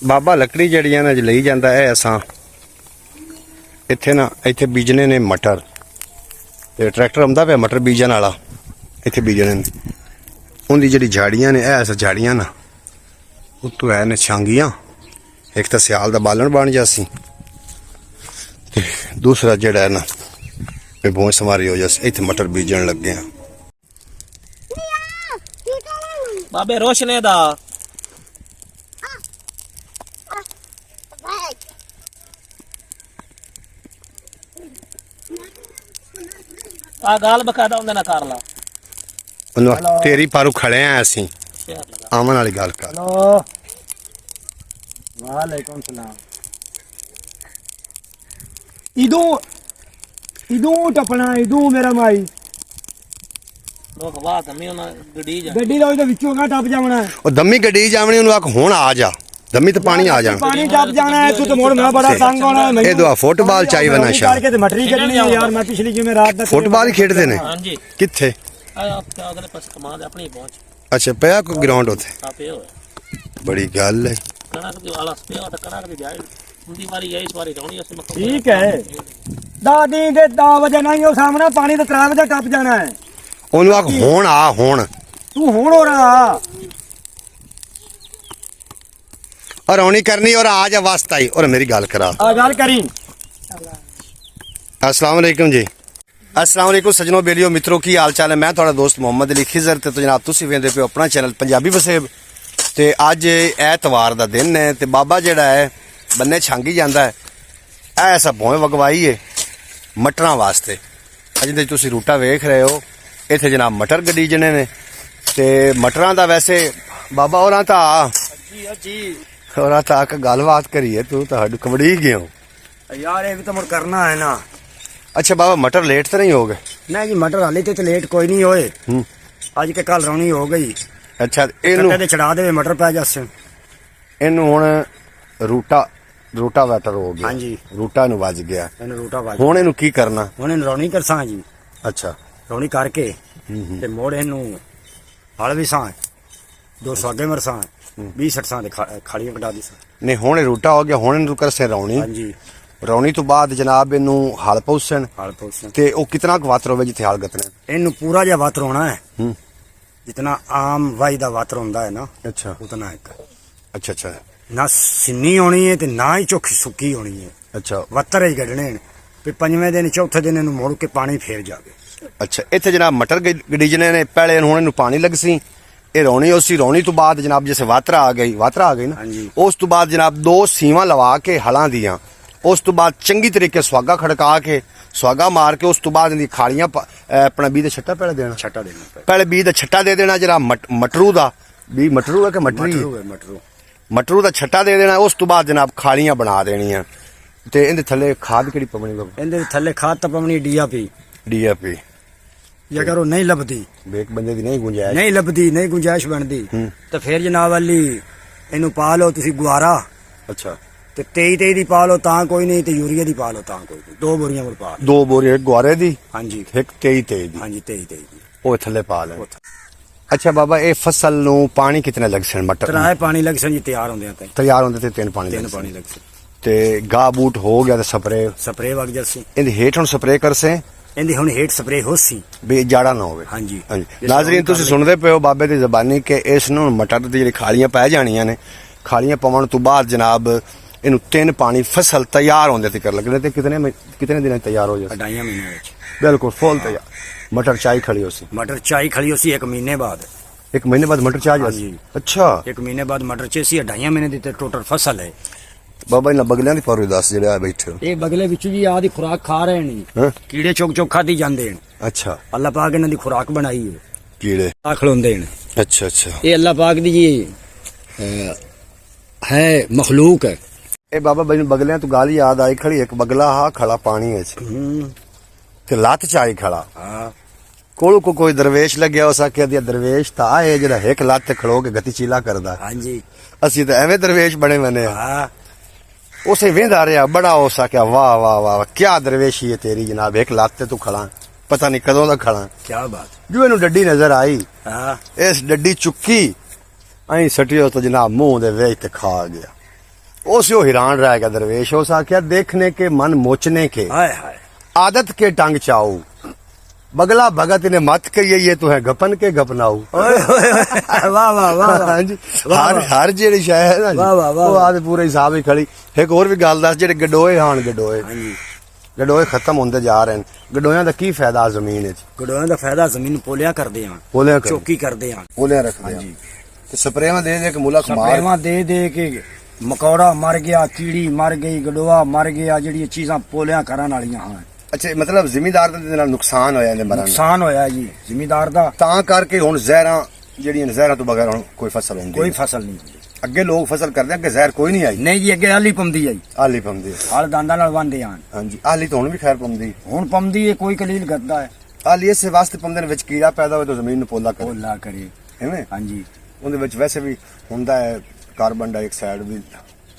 बाबा लकड़ी जड़ियां ने लई जांदा है असां इत्थे ना इत्थे बीजने ने मटर ते ट्रैक्टर आंदा पे मटर बीजन वाला इत्थे बीजने ने उनकी जी झाड़ियां ने ऐसा झाड़ियां ना उत्तों है ने छांगियां एक तो सियाल का बालन बन जासी ते दूसरा जड़ा है ना बहुत समारी हो जासी इत्थे मटर बीजन लगे हैं बाबे रोशने दा आ गाल बकायदा उंदे ना कर ला तेरी पारू खड़े हैं असी आमन वाली गल कर हेलो वालेकुम सलाम इदू इदू टपना इदू मेरा माई लोग वाह दमी उना गड्डी जा गड्डी दा विचों का टप जावना है ओ दम्मी गड्डी जावनी उन्हें आख हुण आ जा दम्मी तो पानी आ जाना पानी टप जाना है तू तो मोड़ मैं बड़ा तंग होना है ए दुआ फुटबॉल चाहिए वना शाह करके ते मटरी करनी है यार मैं पिछली जुमे रात तक फुटबॉल ही खेडदे ने हां जी किथे आप अगले पास कमाल अपनी पहुंच अच्छा पिया को ग्राउंड होते आपे हो बड़ी गल है कणक दी वाला पिया तो कणक दी जाए उनदी वारी है इस बारी रोनी उस मक्का ठीक है दादी दे 10 बजे नहीं हो सामने पानी तो 3 बजे टप जाना है ओनू आख हुण आ हुण तू हुण हो रहा और रोनी करनी और आ जा वास्ता ही और मेरी गल करा आ गल करी अस्सलाम वालेकुम जी अस्सलाम वालेकुम सजनों बेलियो मित्रों की हाल चाल है मैं थोड़ा दोस्त मोहम्मद अली खिजर ते जनाब तुसी वेंदे पे अपना चैनल पंजाबी वसेब ते अज ऐतवार दा दिन है ते बाबा जेड़ा है बन्ने छांगी जांदा है ऐसा भोए वगवाई है मटरां वास्ते अज दे तुसी रूटा वेख रहे हो इत्थे जनाब मटर गड्डी जने ने ते मटरां दा वैसे बाबा होरां ता जी होरां ता गलबात करिए तू तो हड कबड़ी गयो यार ये भी तो मुड़ करना है ना अच्छा बाबा मटर लेट तो नहीं हो गए नहीं जी मटर हाली तो लेट कोई नहीं होए आज के कल रौनी हो गई अच्छा इनू कट्टे चढ़ा दे मटर पै जासे इनू हुण रूटा रूटा वैटर हो गया हाँ जी रूटा नु वज गया इन रूटा वाज हुण इनू की करना हुण इन रौनी करसा जी अच्छा रौनी करके ते मोड़ इनू हल भी सा 200 अगे मरसा 20 60 दे खालियां कटा दी सा नहीं हुण रूटा हो गया हुण इनू करसे रौनी हाँ जी रौनी तो बाद जनाब इनू हल पौसन हल पौसन ते ओ कितना क वातर होवे जिथे हल गतने इनू पूरा जा वातर होना है जितना आम वाई दा वातर होंदा है ना अच्छा उतना एक अच्छा अच्छा ना सिन्नी होनी है ते ना ही चोखी सुक्की होनी है अच्छा वत्तर ही कढने फिर पंजवें दिन चौथे दिन इनू मोड़ के पानी फेर जावे अच्छा इत्थे जनाब मटर गडीजने ने पहले हुण इनू पानी लगसी ए रौनी उसी रौनी तो बाद जनाब जैसे वात्रा आ गई ना हाँ जी उस तो बाद जनाब 2 सीवां लवा के हलां दियां उस तो बाद चंगी तरीके सुहागा खड़का के सुहागा मार के उस तो बाद इनकी खालियां अपना बी दा छट्टा पहले देना छट्टा देना पहले बी दा छट्टा दे देना जरा मटरू दा बी मटरू है कि मटरी मटरू मटरू दा छट्टा दे देना उस तो बाद जनाब खालियां बना देनियां ते इहदे थल्ले खाद केड़ी पवनी बाबा इहदे थल्ले खाद तो पवनी डीएपी जे अगर वो नहीं लभदी एक बंदे दी नहीं गुंजाइश नहीं लभदी नहीं गुंजाइश बनदी तो फिर जनाब अली इनू पा लो तुसी गुआरा अच्छा ते 23 दी पा लो तां कोई नहीं ते यूरिया दी पा लो तां कोई नहीं 2 बोरियां मुड़ पा 2 बोरी एक गुआरे दी हाँ जी एक 23 दी हाँ जी 23 दी ਉਹ ਥੱਲੇ ਪਾ ਲੈ ਅੱਛਾ ਬਾਬਾ ਇਹ ਫਸਲ ਨੂੰ ਪਾਣੀ ਕਿਤਨੇ ਲੱਗ ਸਨ ਮਟਰ ਤਰਾਏ ਪਾਣੀ ਲੱਗ ਸਨ ਜੀ ਤਿਆਰ ਹੁੰਦੇ ਆ ਤੇ ਤਿਆਰ ਹੁੰਦੇ ਤੇ 3 ਪਾਣੀ ਤਿੰਨ ਪਾਣੀ ਲੱਗ ਸਨ ਤੇ ਗਾ ਬੂਟ ਹੋ ਗਿਆ ਤੇ ਸਪਰੇ ਵਗ ਜਰਸੀ ਇਹਦੇ ਹੇਠ ਹੁਣ ਸਪਰੇ ਕਰਸੇ ਇਹਦੀ ਹੁਣ ਹੇਠ ਸਪਰੇ ਹੋਸੀ ਵੀ ਜਾੜਾ ਨਾ ਹੋਵੇ ਹਾਂਜੀ ਨਾਜ਼ਰੀਨ ਤੁਸੀਂ ਸੁਣਦੇ ਪਏ ਹੋ ਬਾਬੇ ਦੀ ਜ਼ਬਾਨੀ ਕਿ ਇਸ ਨੂੰ ਮਟਰ ਦੀ ਜਿਹੜੀ ਖਾਲੀਆਂ ਪੈ ਜਾਣੀਆਂ ਨੇ ਖਾਲੀਆਂ ਪਾਉਣ ਤੋਂ ਬਾਅਦ ਜਨਾਬ ਇਹਨੂੰ 3 ਪਾਣੀ ਫਸਲ ਤਿਆਰ ਹੁੰਦੇ ਤੇ ਕਰ ਲੱਗਣੇ ਤੇ ਕਿਤਨੇ ਦਿਨਾਂ ਤਿਆਰ ਹੋ ਜਾਏ 2.5 ਮਹੀਨੇ ਵਿੱਚ ਬਿਲਕੁਲ ਫੁੱਲ ਤਿਆਰ मटर चाई खड़ी हो सी मटर चाई खड़ी हो सी 1 महीने बाद 1 महीने बाद मटर चाई जासी अच्छा 1 महीने बाद मटर चेसी 2.5 महीने दी टोटल फसल है बाबा इन बगलियां दी पर दस जेड़े आ बैठे ये बगले विच जी आदी खुराक खा रहे ने कीड़े चोक चोक खादी जांदे ने अच्छा अल्लाह पाक इन्हां दी खुराक बनाई है कीड़े आ खलोंदे ने अच्छा अच्छा ये अल्लाह पाक दी जी है मखलूक है ए बाबा बगलियां तो गाल याद आई खड़ी एक बगला हा खड़ा पानी है ते लत चाई खड़ा हां कोलू को कोई दरवेश लग्या हो सके दिया दरवेश था ये जरा एक लत खड़ो के गति चीला करदा हां जी असि तो एवें दरवेश बने मने हां उसे वेंदा रहा बड़ा हो सके वाह वाह वाह क्या दरवेशी है तेरी जनाब एक लत ते तू खड़ा पता नहीं कदों दा खड़ा क्या बात जो इनू डड्डी नजर आई हां इस डड्डी चुक्की आई सटियो तो जनाब मुंह दे वेच ते खा गया उसे वो हैरान रह गया दरवेश। उस आख्या देखने के मन मोचने के, हाय हाय आदत के टंग चाऊ, बगला भगत ने मत कहिए ये तो है गपन के गपनाऊ। वाह वाह वाह हाँ जी, हर जेड़ी शय है ना जी, वाह, वाह, वाह, वो आदे पूरे हिसाब ही खड़ी। एक और भी गल दस, जेडे गडोए हान गडोए, गडोए खत्म होंदे जा रहे हैं। गडोया दा की फायदा जमीन विच? गडोयां दा फायदा जमीन पोलियां करदे हां, पोलियां चौकी करदे हां, पोलियां रखदे हाँ जी। ते स्प्रेवां दे दे के मुलक मार स्प्रेवां दे दे के मकौड़ा मर गया, कीड़ी मर गई, गडोआ मर गया, जेड़ी चीजां पोलियां करन वालियां हां। अच्छा, मतलब जिमीदार दे नाल नुकसान होया ने मरण नुकसान होया जी जिमीदार दा, ਤਾਂ ਕਰਕੇ ਹੁਣ ਜ਼ਹਿਰਾਂ ਜਿਹੜੀਆਂ ਜ਼ਹਿਰਾਂ ਤੋਂ ਬਗੈਰ ਹੁਣ ਕੋਈ ਫਸਲ ਹੁੰਦੀ कोई ਨਹੀਂ। फसल नहीं होंदी। ਅੱਗੇ ਲੋਕ ਫਸਲ ਕਰਦੇ ਆ ਕਿ ਜ਼ਹਿਰ ਕੋਈ ਨਹੀਂ ਆਈ, नहीं जी अगे हाली पमदी आई, ਆਲੀ ਪੰਦੀ। हल दांदा नाल वांदे आन, ਹਾਂਜੀ, ਆਲੀ ਤਾਂ ਹੁਣ ਵੀ ਖੈਰ ਪੰਦੀ। हुण पमदी है कोई कलील करदा है, ਆਲੀ ਇਸੇ ਵਾਸਤੇ ਪੰਦੇ ਨੇ ਵਿੱਚ ਕੀੜਾ ਪੈਦਾ ਹੋਵੇ ਤਾਂ ਜ਼ਮੀਨ ਨੂੰ ਪੋਲਾ ਕਰੇ, पोला करे। ਹੈਵੇਂ? हाँ जी ਉਹਦੇ ਵਿੱਚ ਵੈਸੇ ਵੀ ਹੁੰਦਾ ਹੈ ਕਾਰਬਨ ਡਾਈਆਕਸਾਈਡ ਵੀ,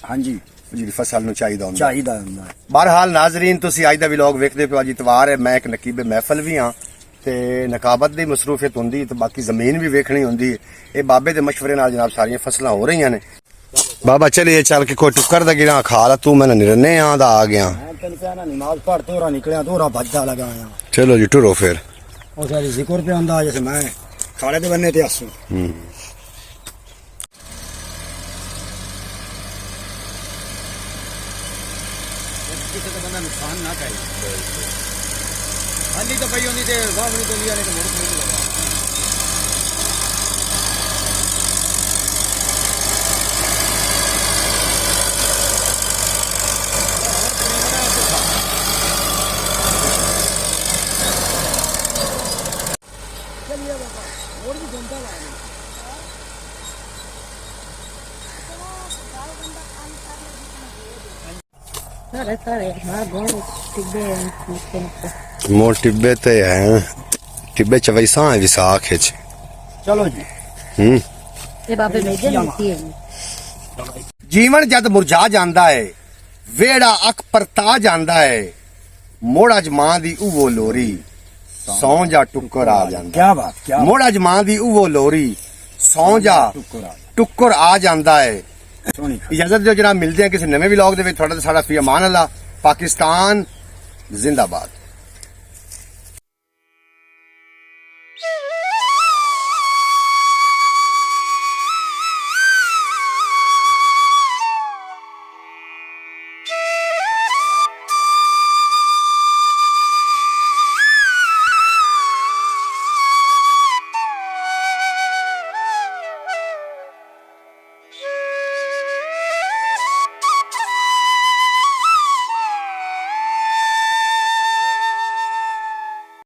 हाँ जी ਜਿਹੜੀ ਫਸਲ ਨੂੰ ਚਾਹੀਦਾ ਹੁੰਦਾ। चाहिदा हुंदा है। ਬਹਰਹਾਲ ਨਾਜ਼ਰੀਨ, ਤੁਸੀਂ ਅੱਜ ਦਾ ਵਲੌਗ ਵੇਖਦੇ ਪਿਓ। ਅੱਜ ਇਤਵਾਰ ਹੈ, ਮੈਂ ਇੱਕ ਨਕੀਬੇ ਮਹਿਫਲ ਵੀ ਹਾਂ ਤੇ ਨਕਾਬਤ ਦੀ ਮਸਰੂਫੀਅਤ ਹੁੰਦੀ ਤੇ ਬਾਕੀ ਜ਼ਮੀਨ ਵੀ ਵੇਖਣੀ ਹੁੰਦੀ। ਇਹ ਬਾਬੇ ਦੇ ਮਸ਼ਵਰੇ ਨਾਲ ਜਨਾਬ ਸਾਰੀਆਂ ਫਸਲਾਂ ਹੋ ਰਹੀਆਂ ਨੇ। ਬਾਬਾ ਚਲੀਏ ਚੱਲ ਕੇ ਕੋਈ ਟੁੱਕਰ ਦਾ ਗਿਰਾ ਖਾ ਲਾ, ਤੂੰ ਮੈਨੂੰ ਨਿਰਨੇ ਆਂ ਦਾ ਆ ਗਿਆ। मैं तेन कहना नमाज पढ़ तोरा निकलिया, तोरा भजदा लगा आया, ਚਲੋ ਜੀ ਟੁਰੋ ਫਿਰ। और सारी जिक्र पे आंदा जैसे मैं खाड़े दे बन्ने ते आसू। किसी का बंदा नुकसान ना करे, हाली तो पई होंदी ते वावनी तो लिया ने तो मोड़ नहीं लगा। ਮੋਰ ਟਿੱਬੇ ਤੇ ਹੈ, ਟਿੱਬੇ ਚ ਵੈਸਾ ਹੈ ਵਿਸਾਖ ਚ। चलो जी ਇਹ ਬਾਬੇ ਮੇਜੇ ਨਹੀਂ ਸੀ। ਜੀਵਨ ਜਦ ਮੁਰਝਾ ਜਾਂਦਾ ਹੈ, ਵੇੜਾ ਅੱਖ ਪਰਤਾ ਜਾਂਦਾ ਹੈ, ਮੋੜਾ ਚ ਮਾਂ ਦੀ ਉਹ ਲੋਰੀ, ਸੌਂ ਜਾ ਟੁੱਕਰ ਆ ਜਾਂਦਾ। क्या बात क्या ਮੋੜਾ ਚ ਮਾਂ ਦੀ ਉਹ ਲੋਰੀ, ਸੌਂ ਜਾ टुकड़ा ਟੁੱਕਰ ਆ ਜਾਂਦਾ ਹੈ। सोनी इजाजत दियो जनाब, मिलते हैं किसी नवे व्लॉग दे विच। थोड़ा साड़ा फी अमान अल्लाह। पाकिस्तान जिंदाबाद।